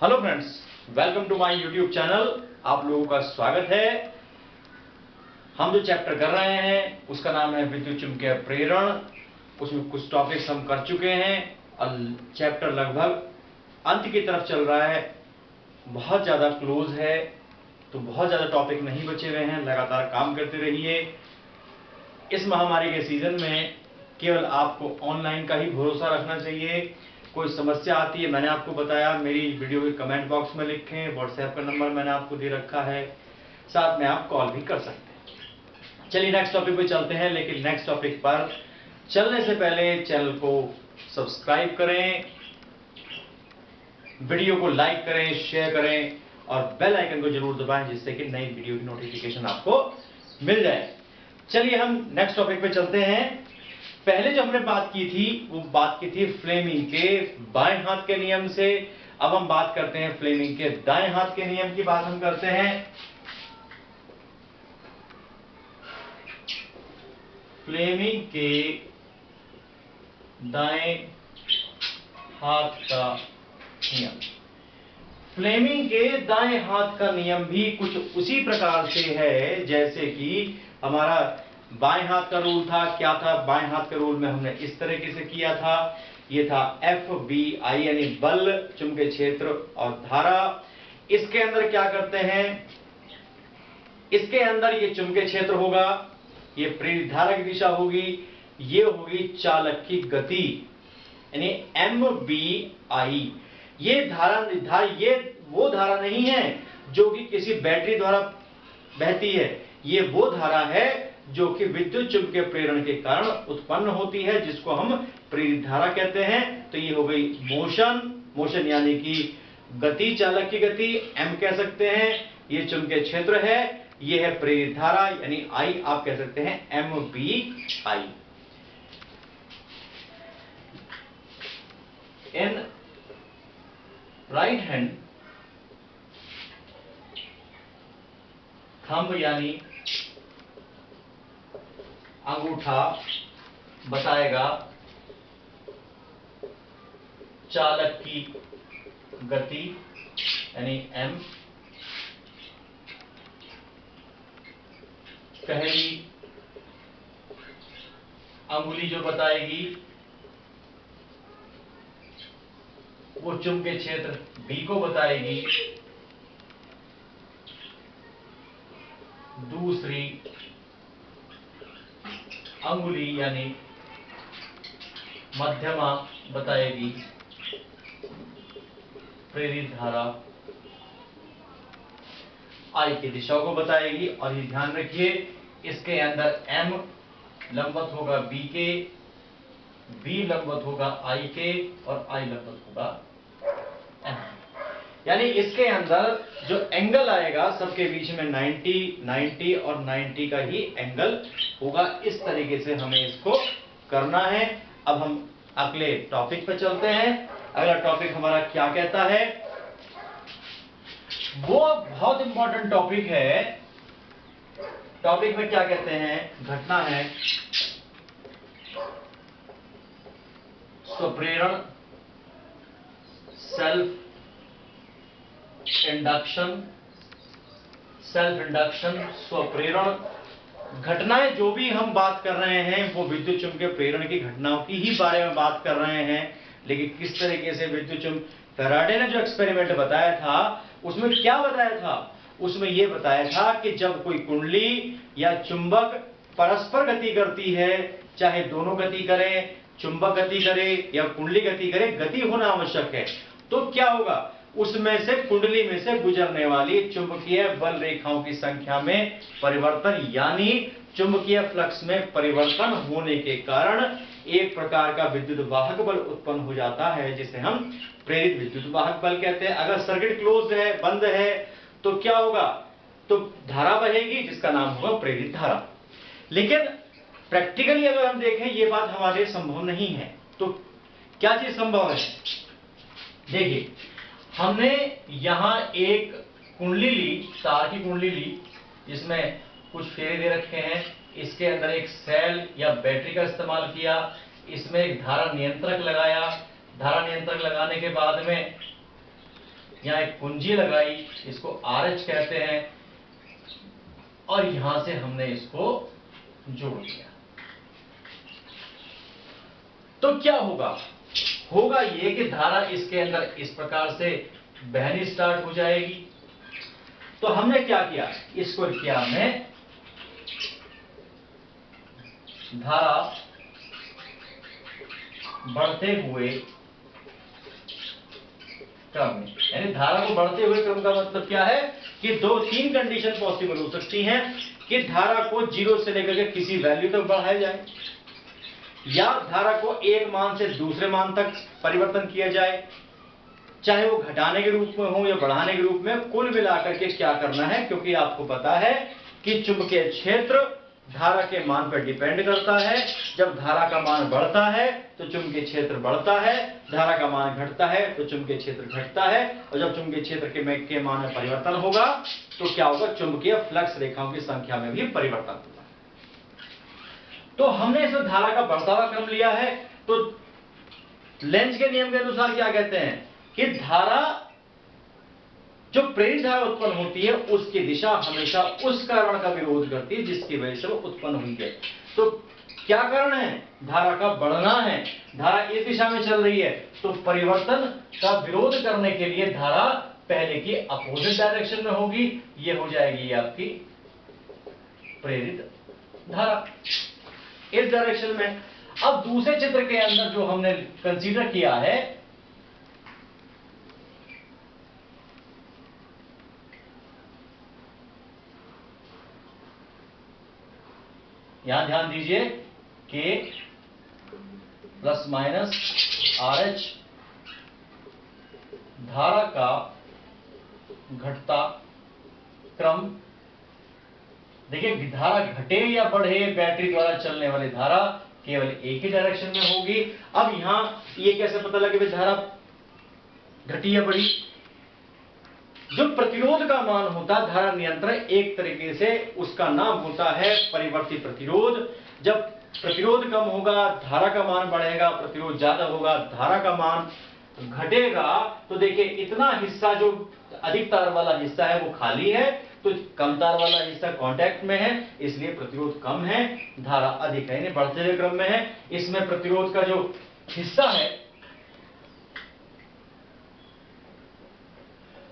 Hello friends, welcome to my YouTube channel. आप लोगों का स्वागत है। हम जो चैप्टर कर रहे हैं उसका नाम है विद्युत चुम्बकीय प्रेरण। उसमें कुछ टॉपिक्स हम कर चुके हैं और चैप्टर लगभग अंत की तरफ चल रहा है, बहुत ज्यादा क्लोज है, तो बहुत ज्यादा टॉपिक नहीं बचे हुए हैं। लगातार काम करते रहिए। इस महामारी के सीजन में केवल आपको ऑनलाइन का ही भरोसा रखना चाहिए। कोई समस्या आती है, मैंने आपको बताया, मेरी वीडियो के कमेंट बॉक्स में लिखें। व्हाट्सएप का नंबर मैंने आपको दे रखा है, साथ में आप कॉल भी कर सकते हैं। चलिए नेक्स्ट टॉपिक पे चलते हैं, लेकिन नेक्स्ट टॉपिक पर चलने से पहले चैनल को सब्सक्राइब करें, वीडियो को लाइक करें, शेयर करें और बेल आइकन को जरूर दबाएं, जिससे कि नई वीडियो की नोटिफिकेशन आपको मिल जाए। चलिए हम नेक्स्ट टॉपिक पे चलते हैं। पहले जो हमने बात की थी वो बात की थी फ्लेमिंग के बाएं हाथ के नियम से। अब हम बात करते हैं फ्लेमिंग के दाएं हाथ के नियम की बात हम करते हैं। फ्लेमिंग के दाएं हाथ का नियम। फ्लेमिंग के दाएं हाथ का नियम भी कुछ उसी प्रकार से है जैसे कि हमारा बाएं हाथ का रूल था। क्या था बाएं हाथ के रूल में? हमने इस तरीके से किया था। ये था FBI यानी बल, चुंबकीय क्षेत्र और धारा। इसके अंदर क्या करते हैं? इसके अंदर ये चुंबकीय क्षेत्र होगा, ये प्रेरित धारा की दिशा होगी, ये होगी चालक की गति यानी MBI। ये धारा ये वो धारा नहीं है जो कि किसी बैटरी द्वारा बहती है। ये वो धारा है जो कि विद्युत चुम्बकीय प्रेरण के कारण उत्पन्न होती है, जिसको हम प्रेरित धारा कहते हैं। तो ये हो गई मोशन यानी कि गति, चालक की गति, M कह सकते हैं। ये चुम्बकीय क्षेत्र है, ये है प्रेरित धारा यानी I, आप कह सकते हैं MBI। In right hand thumb यानी अंगूठा बताएगा चालक की गति यानी M। पहली अंगुली जो बताएगी वो चुंबकीय क्षेत्र B को बताएगी। दूसरी अंगुली यानी मध्यमा बताएगी प्रेरित धारा I की दिशा को बताएगी। और ये ध्यान रखिए, इसके अंदर M लंबवत होगा B के, B लंबवत होगा I के और I लंबवत होगा M। यानी इसके अंदर जो एंगल आएगा सबके बीच में 90, 90 और 90 का ही एंगल होगा। इस तरीके से हमें इसको करना है। अब हम अगले टॉपिक पे चलते हैं। अगला टॉपिक हमारा क्या कहता है? वो बहुत इंपॉर्टेंट टॉपिक है। टॉपिक में क्या कहते हैं? घटना है स्वप्रेरण, सेल्फ इंडक्शन, स्वप्रेरण। घटनाएं जो भी हम बात कर रहे हैं वो विद्युत चुम्बकीय प्रेरण की घटनाओं की ही बारे में बात कर रहे हैं। लेकिन किस तरीके से विद्युत चुम्बकीय फैराडे ने जो एक्सपेरिमेंट बताया था उसमें क्या बताया था? उसमें यह बताया था कि जब कोई कुंडली या चुंबक परस्पर गति करती है, चाहे दोनों गति करें, चुंबक गति करे या कुंडली गति करे, गति होना आवश्यक है। तो क्या होगा? उसमें से कुंडली में से गुजरने वाली चुंबकीय बल रेखाओं की संख्या में परिवर्तन यानी चुंबकीय फ्लक्स में परिवर्तन होने के कारण एक प्रकार का विद्युत वाहक बल उत्पन्न हो जाता है, जिसे हम प्रेरित विद्युत वाहक बल कहते हैं। अगर सर्किट क्लोज है, बंद है, तो क्या होगा? तो धारा बहेगी जिसका नाम होगा प्रेरित धारा। लेकिन प्रैक्टिकली अगर हम देखें ये बात हमारे लिए संभव नहीं है। तो क्या चीज संभव है? देखिए, हमने यहां एक कुंडली ली, तार की कुंडली ली, जिसमें कुछ फेरे दे रखे हैं। इसके अंदर एक सेल या बैटरी का इस्तेमाल किया, इसमें एक धारा नियंत्रक लगाया। धारा नियंत्रक लगाने के बाद में यहां एक कुंजी लगाई, इसको RH कहते हैं, और यहां से हमने इसको जोड़ दिया। तो क्या होगा? होगा ये कि धारा इसके अंदर इस प्रकार से बहनी स्टार्ट हो जाएगी। तो हमने क्या किया, इसको किया हमने धारा बढ़ते हुए क्रम में, यानी धारा को बढ़ते हुए क्रम का मतलब क्या है कि 2-3 कंडीशन पॉसिबल हो सकती हैं कि धारा को 0 से लेकर के किसी वैल्यू तक बढ़ाया जाए, या धारा को एक मान से दूसरे मान तक परिवर्तन किया जाए, चाहे वो घटाने के रूप में हो या बढ़ाने के रूप में। कुल मिलाकर के क्या करना है, क्योंकि आपको पता है कि चुंबकीय क्षेत्र धारा के मान पर डिपेंड करता है। जब धारा का मान बढ़ता है तो चुंबकीय क्षेत्र बढ़ता है, धारा का मान घटता है तो चुंबकीय क्षेत्र घटता है, और जब चुंबकीय क्षेत्र के मान में परिवर्तन होगा तो क्या होगा, चुंबकीय फ्लक्स रेखाओं की संख्या में भी परिवर्तन होगा। तो हमने इसमें धारा का बढ़ता हुआ क्रम लिया है। तो लेंज के नियम के अनुसार क्या कहते हैं कि धारा, जो प्रेरित धारा उत्पन्न होती है उसकी दिशा हमेशा उस कारण का विरोध करती है जिसकी वजह से वो उत्पन्न हुई है। तो क्या कारण है, धारा का बढ़ना है, धारा इस दिशा में चल रही है, तो परिवर्तन का विरोध करने के लिए धारा पहले की अपोजिट डायरेक्शन में होगी, ये हो जाएगी ये आपकी प्रेरित धारा इस डायरेक्शन में। अब दूसरे चित्र के अंदर जो हमने कंसीडर किया है, यहां ध्यान दीजिए कि प्लस माइनस RH धारा का घटता क्रम। देखिए, धारा घटे या बढ़े, बैटरी द्वारा चलने वाली धारा केवल एक ही डायरेक्शन में होगी। अब यहां ये कैसे पता लगे धारा घटी या बढ़ी? जो प्रतिरोध का मान होता है धारा नियंत्रण, एक तरीके से उसका नाम होता है परिवर्ती प्रतिरोध। जब प्रतिरोध कम होगा धारा का मान बढ़ेगा, प्रतिरोध ज्यादा होगा धारा का मान घटेगा। तो देखिए, इतना हिस्सा जो अधिक तार वाला हिस्सा है वो खाली है, तो कम तार वाला हिस्सा कांटेक्ट में है, इसलिए प्रतिरोध कम है, धारा अधिक है, यानी बढ़ते हुए क्रम में है। इसमें प्रतिरोध का जो हिस्सा है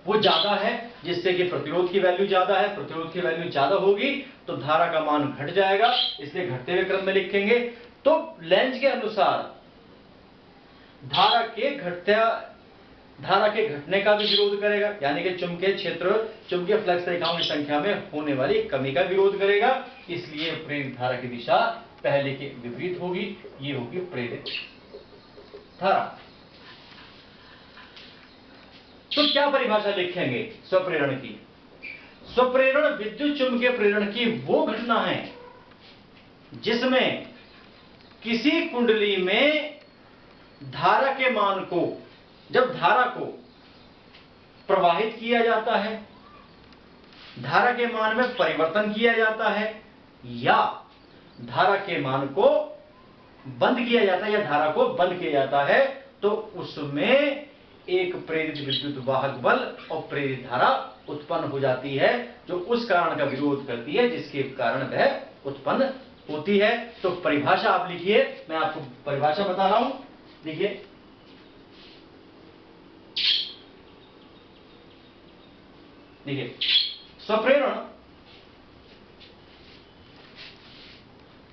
वो ज्यादा है, जिससे कि प्रतिरोध की वैल्यू ज्यादा है। प्रतिरोध की वैल्यू ज्यादा होगी तो धारा का मान घट जाएगा, इसलिए घटते हुए क्रम में लिखेंगे। तो लेंज के अनुसार धारा के घटने का भी विरोध करेगा, यानी कि चुंबकीय क्षेत्र, चुंबकीय फ्लक्स रेखाओं की संख्या में होने वाली कमी का विरोध करेगा। इसलिए प्रेरित धारा की दिशा पहले के विपरीत होगी, ये होगी प्रेरित धारा। तो क्या परिभाषा लिखेंगे स्वप्रेरण की? स्वप्रेरण विद्युत चुंबकीय प्रेरण की वो घटना है जिसमें किसी कुंडली में धारा के मान को, जब धारा को प्रवाहित किया जाता है, धारा के मान में परिवर्तन किया जाता है, या धारा के मान को बंद किया जाता है, या धारा को बंद किया जाता है, तो उसमें एक प्रेरित विद्युत वाहक बल और प्रेरित धारा उत्पन्न हो जाती है, जो उस कारण का विरोध करती है जिसके कारण वह उत्पन्न होती है। तो परिभाषा आप लिखिए, मैं आपको परिभाषा बता रहा हूं, देखिए। देखिए, स्वप्रेरण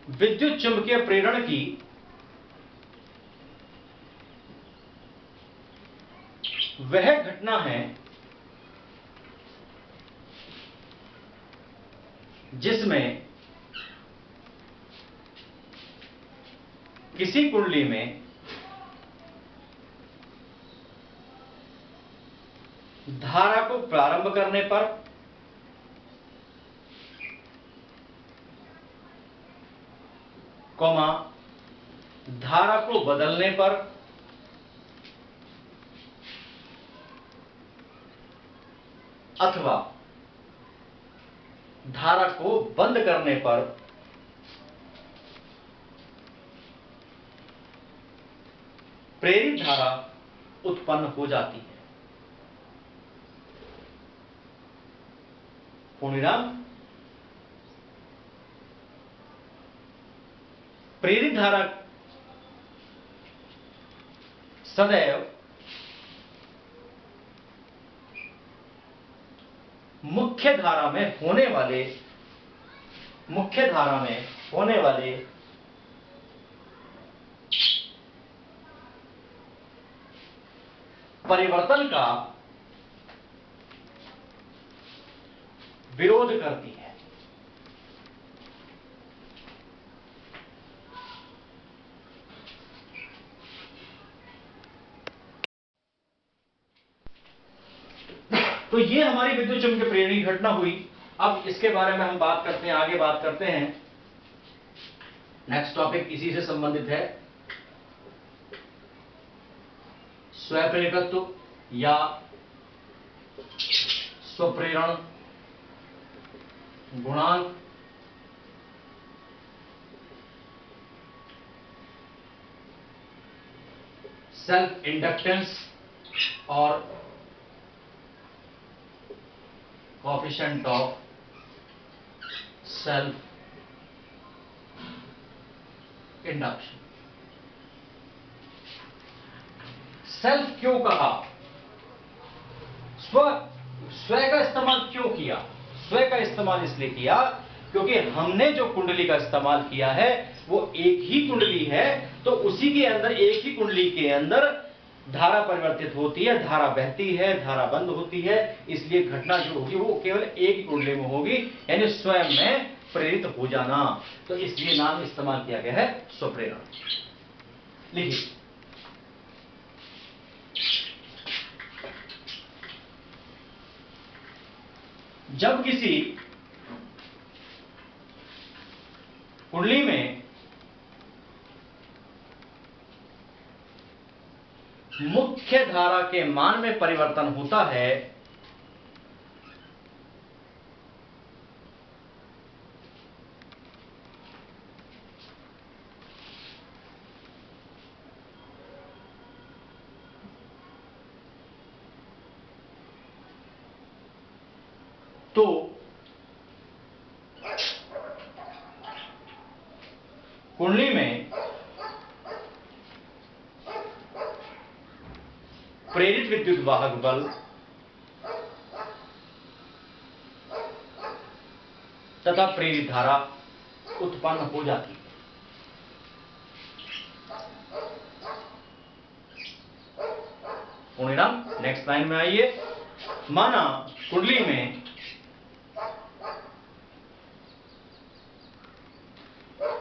विद्युत चुंबकीय प्रेरण की वह घटना है जिसमें किसी कुंडली में धारा को प्रारंभ करने पर कौमा धारा को बदलने पर अथवा धारा को बंद करने पर प्रेरित धारा उत्पन्न हो जाती है। पूर्णिराम, प्रेरित धारा सदैव मुख्य धारा में होने वाले परिवर्तन का विरोध करती है। तो ये हमारी विद्युत चुंबकीय प्रेरणी घटना हुई। अब इसके बारे में हम बात करते हैं, आगे बात करते हैं। नेक्स्ट टॉपिक इसी से संबंधित है, स्वप्रेरकत्व या स्वप्रेरण गुणांक। सेल्फ इंडक्टेंस और coefficient of self induction. Self क्यों कहा, स्व का इस्तेमाल क्यों किया? स्व का इस्तेमाल इसलिए किया क्योंकि हमने जो कुंडली का इस्तेमाल किया है वो एक ही कुंडली है, तो उसी के अंदर, एक ही कुंडली के अंदर धारा परिवर्तित होती है, धारा बहती है, धारा बंद होती है। इसलिए घटना जो होगी वो केवल एक ही कुंडली में होगी, यानी स्वयं में प्रेरित हो जाना। तो इसलिए नाम इस्तेमाल किया गया है स्वप्रेरण। लिखिए, जब किसी कुंडली में मुख्य धारा के मान में परिवर्तन होता है तो कुंडली में प्रेरित विद्युत वाहक बल तथा प्रेरित धारा उत्पन्न हो जाती है। पूर्णिराम, नेक्स्ट लाइन में आइए। माना कुंडली में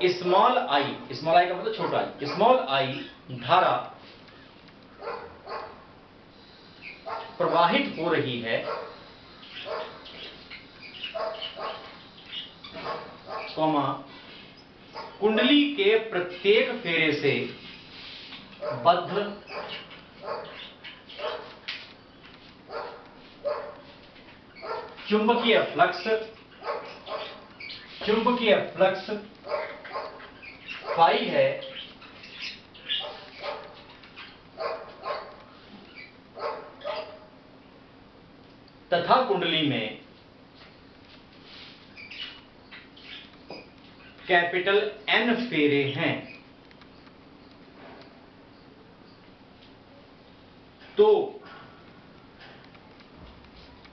स्मॉल आई का मतलब छोटा आई, स्मॉल आई धारा प्रवाहित हो रही है, कुंडली के प्रत्येक फेरे से बद्ध चुंबकीय फ्लक्स फाई है, तथा कुंडली में कैपिटल N फेरे हैं, तो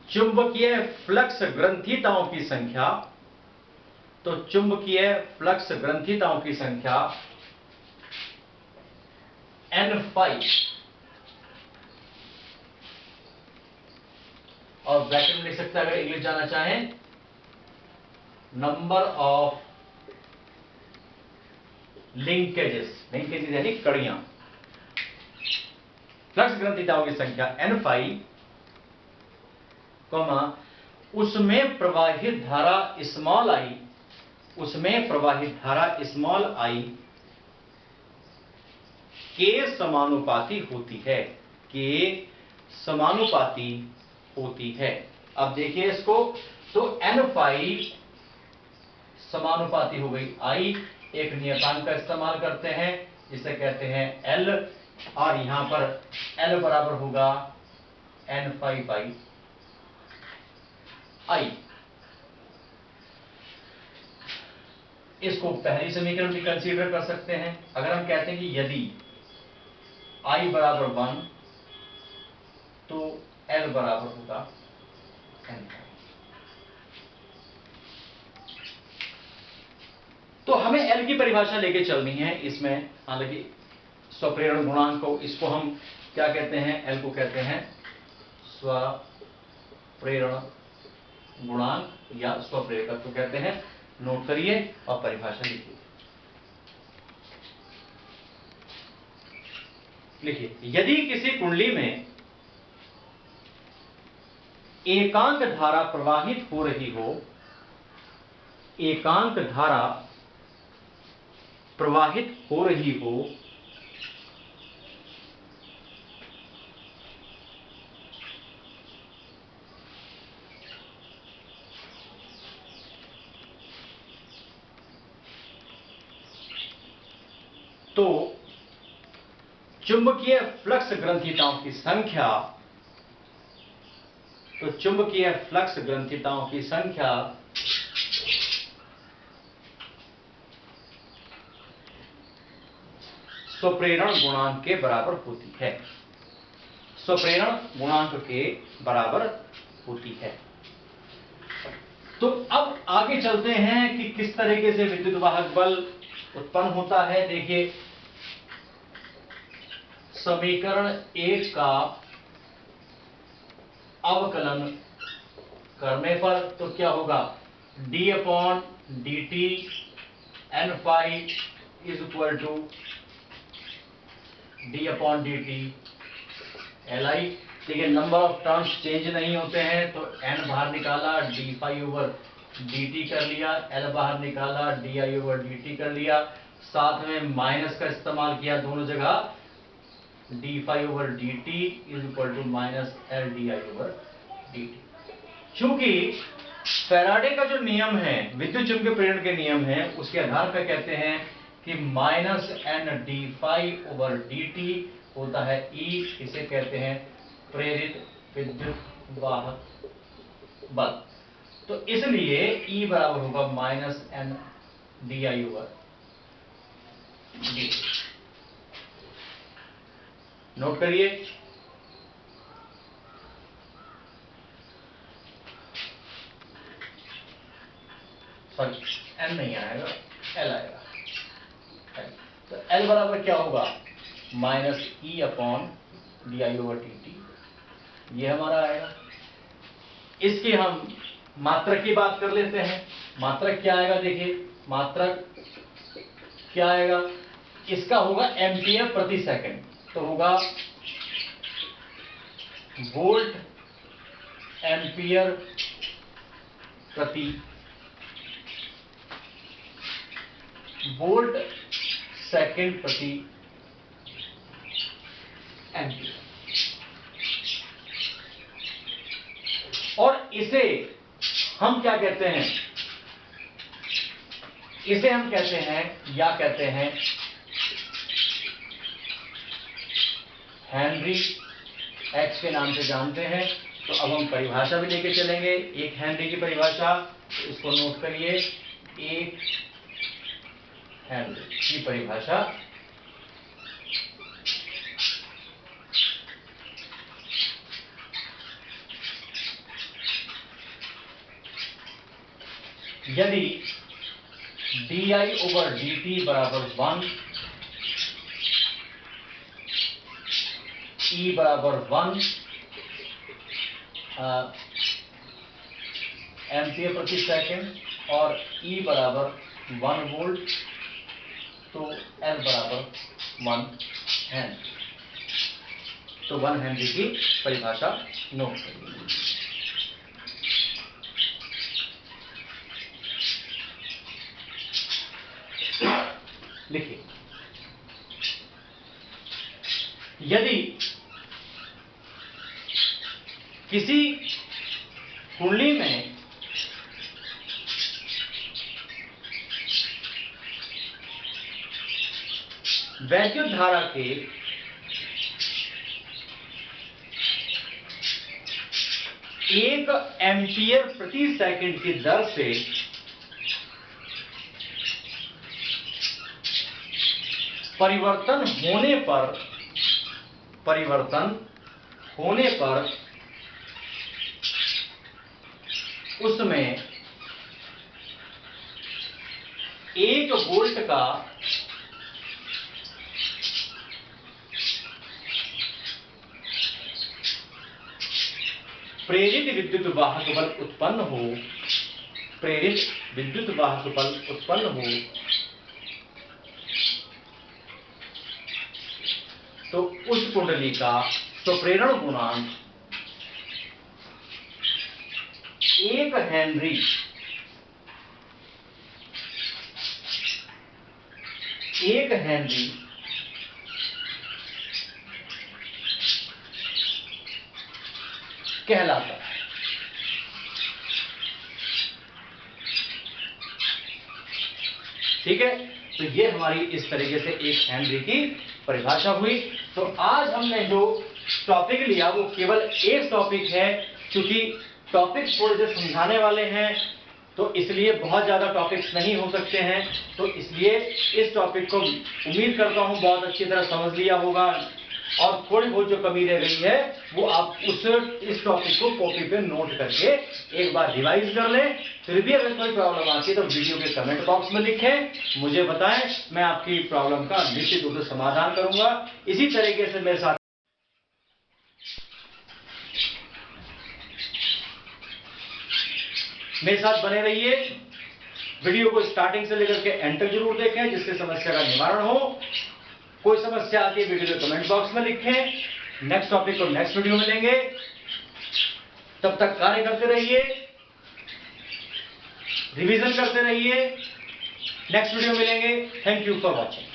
चुंबकीय फ्लक्स ग्रंथिताओं की संख्या N फाई, और ब्रैकेट में लिख सकते हैं अगर इंग्लिश जाना चाहें, नंबर ऑफ लिंकेजेस यानी कड़ियां। फ्लक्स ग्रंथिताओं की संख्या N फाई, उसमें प्रवाहित धारा स्मॉल आई के समानुपाती होती है। अब देखिए इसको, तो N फाई समानुपाती हो गई आई। एक नियतांक का इस्तेमाल करते हैं जिसे कहते हैं L, और यहां पर L बराबर होगा N फाई बाई आई। इसको पहली समीकरण भी कंसीडर कर सकते हैं। अगर हम कहते हैं कि यदि I बराबर 1 तो L बराबर होगा n। तो हमें L की परिभाषा लेके चलनी है इसमें। हालांकि स्वप्रेरण गुणांक को, इसको हम क्या कहते हैं, L को कहते हैं स्वप्रेरण गुणांक या स्वप्रेरकत्व कहते हैं। नोट करिए और परिभाषा लिखिए। लिखिए, यदि किसी कुंडली में एकांक धारा प्रवाहित हो रही हो, एकांक धारा प्रवाहित हो रही हो, तो चुंबकीय फ्लक्स ग्रंथिताओं की संख्या, तो चुंबकीय फ्लक्स ग्रंथिताओं की संख्या स्वप्रेरण गुणांक के बराबर होती है, स्वप्रेरण गुणांक के बराबर होती है। तो अब आगे चलते हैं कि किस तरीके से विद्युत वाहक बल उत्पन्न होता है। देखिए, समीकरण 1 का अवकलन करने पर तो क्या होगा, d/dt n phi is equal to d/dt Li। देखिए, नंबर ऑफ टर्म्स चेंज नहीं होते हैं, तो n बाहर निकाला, d phi ओवर dt कर लिया, L बाहर निकाला, di ओवर dt कर लिया, साथ में माइनस का इस्तेमाल किया दोनों जगह, d phi over dt is equal to minus L di over dt। चूंकि फैराडे का जो नियम है, विद्युत चुंबकीय प्रेरण के नियम है, उसके आधार पर कहते हैं कि minus n d phi over dt होता है E, इसे कहते हैं प्रेरित विद्युत वाहक बल। तो इसलिए E बराबर होगा minus n di over dt। Note करिए, सॉरी n नहीं आएगा, L आएगा। तो L बराबर क्या होगा, minus E upon D I over T T, ये हमारा आएगा। इसकी हम मात्रक की बात कर लेते हैं। मात्रक क्या आएगा, देखिए मात्रक क्या आएगा, इसका होगा एम्पियर प्रति सेकंड, तो होगा वोल्ट एम्पियर प्रति, वोल्ट सेकंड प्रति एम्पियर। और इसे हम क्या कहते हैं, इसे हम कहते हैं या कहते हैं हेनरी एक्स के नाम से जानते हैं। तो अब हम परिभाषा भी लेके चलेंगे, एक हेनरी की परिभाषा, तो इसको नोट करिए, एक हेनरी की परिभाषा। यदि di ओवर dt बराबर 1, E बराबर 1 एम्पियर प्रति सेकंड और E बराबर 1 वोल्ट, तो L बराबर 1 हेनरी। तो 1 हेनरी की परिभाषा नोट करिए। लिखिए, यदि किसी कुंडली में वैद्युत धारा के एक एम्पियर प्रति सेकंड की दर से परिवर्तन होने पर उसमें 1 वोल्ट का प्रेरित विद्युत वाहक बल उत्पन्न हो, तो उस कुंडली का प्रेरण गुणांक 1 हेनरी कहलाता है। ठीक है, तो ये हमारी इस तरीके से 1 हेनरी की परिभाषा हुई। तो आज हमने जो टॉपिक लिया वो केवल एक टॉपिक है, क्योंकि टॉपिक थोड़े से समझाने वाले हैं, तो इसलिए बहुत ज्यादा टॉपिक्स नहीं हो सकते हैं। तो इसलिए इस टॉपिक को उम्मीद करता हूं बहुत अच्छी तरह समझ लिया होगा, और थोड़ी बहुत जो कमी रह गई है वो आप इस टॉपिक को कॉपी पे नोट करके एक बार रिवाइज कर लें। फिर भी अगर कोई प्रॉब्लम आती है तो वीडियो के कमेंट बॉक्स में लिखें, मुझे बताएं, मैं आपकी प्रॉब्लम का निश्चित रूप से समाधान करूंगा। इसी तरीके से मेरे साथ बने रहिए। वीडियो को स्टार्टिंग से लेकर के एंड तक जरूर देखें, जिससे समस्या का निवारण हो। कोई समस्या आती है वीडियो के कमेंट बॉक्स में लिखें। नेक्स्ट टॉपिक को नेक्स्ट वीडियो में लेंगे, तब तक कार्य करते रहिए, रिवीजन करते रहिए। नेक्स्ट वीडियो मिलेंगे। Thank you for watching.